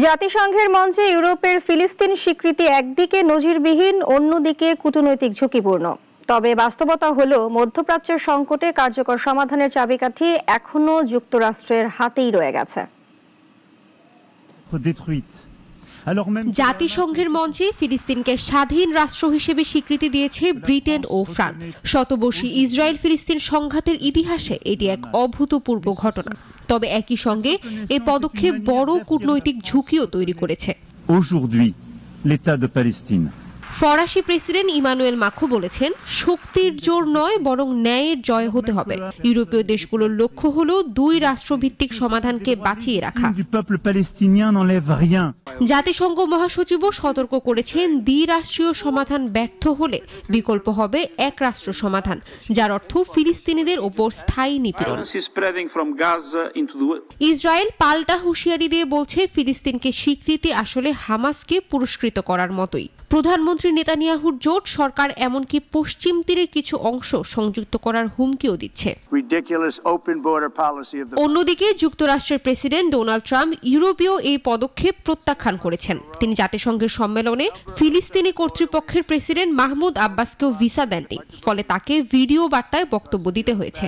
জাতিসংঘের মঞ্চে ইউরোপের ফিলিস্তিন স্বীকৃতি একদিকে নজিরবিহীন, অন্যদিকে কূটনৈতিক ঝুঁকিপূর্ণ। তবে বাস্তবতা হলো মধ্যপ্রাচ্যের সংকটে কার্যকর সমাধানের চাবিকাঠি এখনো যুক্তরাষ্ট্রের হাতেই রয়ে গেছে। জাতিসংঘের মঞ্চে ফিলিস্তিনকে স্বাধীন রাষ্ট্র হিসেবে স্বীকৃতি দিয়েছে ব্রিটেন ও ফ্রান্স। শতবর্ষী ইসরায়েল ফিলিস্তিন সংঘাতের ইতিহাসে এটি এক অভূতপূর্ব ঘটনা। তবে একই সঙ্গে এই পদক্ষেপ বড় কূটনৈতিক ঝুঁকিও তৈরি করেছে। ফরাসি প্রেসিডেন্ট ইমানুয়েল মাখো বলেছেন, শক্তির জোর নয় বরং ন্যায়ের জয় হতে হবে। ইউরোপীয় দেশগুলোর লক্ষ্য হলো দুই রাষ্ট্রভিত্তিক সমাধানকে বাঁচিয়ে রাখা। জাতিসংঘ মহাসচিবও সতর্ক করেছেন, দ্বিরাষ্ট্রীয় সমাধান ব্যর্থ হলে বিকল্প হবে এক রাষ্ট্র সমাধান, যার অর্থ ফিলিস্তিনিদের ওপর স্থায়ী নিপীড়ন। ইসরায়েল পাল্টা হুঁশিয়ারি দিয়ে বলছে, ফিলিস্তিনকে স্বীকৃতি আসলে হামাসকে পুরস্কৃত করার মতোই। প্রধানমন্ত্রী নেতানিয়াহুর জোট সরকার এমনকি পশ্চিম তীরের কিছু অংশ সংযুক্ত করার হুমকিও দিচ্ছে। অন্যদিকে যুক্তরাষ্ট্রের প্রেসিডেন্ট ডোনাল্ড ট্রাম্প ইউরোপীয় এই পদক্ষেপ প্রত্যাখ্যান করেছেন। তিনি জাতিসংঘের সম্মেলনে ফিলিস্তিনি কর্তৃপক্ষের প্রেসিডেন্ট মাহমুদ আব্বাসকেও ভিসা দেননি, ফলে তাকে ভিডিও বার্তায় বক্তব্য দিতে হয়েছে।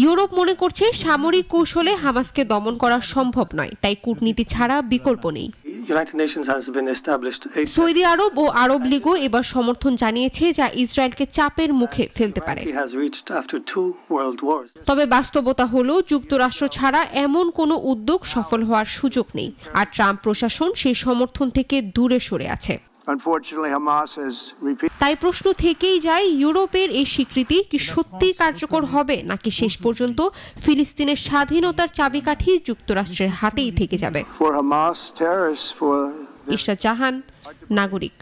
ইউরোপ মনে করছে সামরিক কৌশলে হামাসকে দমন করা সম্ভব নয়, তাই কূটনীতি ছাড়া বিকল্প নেই। সৌদি আরব ও আরব লীগও এবার সমর্থন জানিয়েছে, যা ইসরায়েলকে চাপের মুখে ফেলতে পারে। তবে বাস্তবতা হলো যুক্তরাষ্ট্র ছাড়া এমন কোনো উদ্যোগ সফল হওয়ার সুযোগ নেই, আর ট্রাম্প প্রশাসন সেই সমর্থন থেকে দূরে সরে আছে। তাই প্রশ্ন থেকেই যায়, ইউরোপের এই স্বীকৃতি কি সত্যি কার্যকর হবে, নাকি শেষ পর্যন্ত ফিলিস্তিনের স্বাধীনতার চাবিকাঠি যুক্তরাষ্ট্রের হাতেই থেকে যাবে। ইশরাত জাহান, নাগরিক।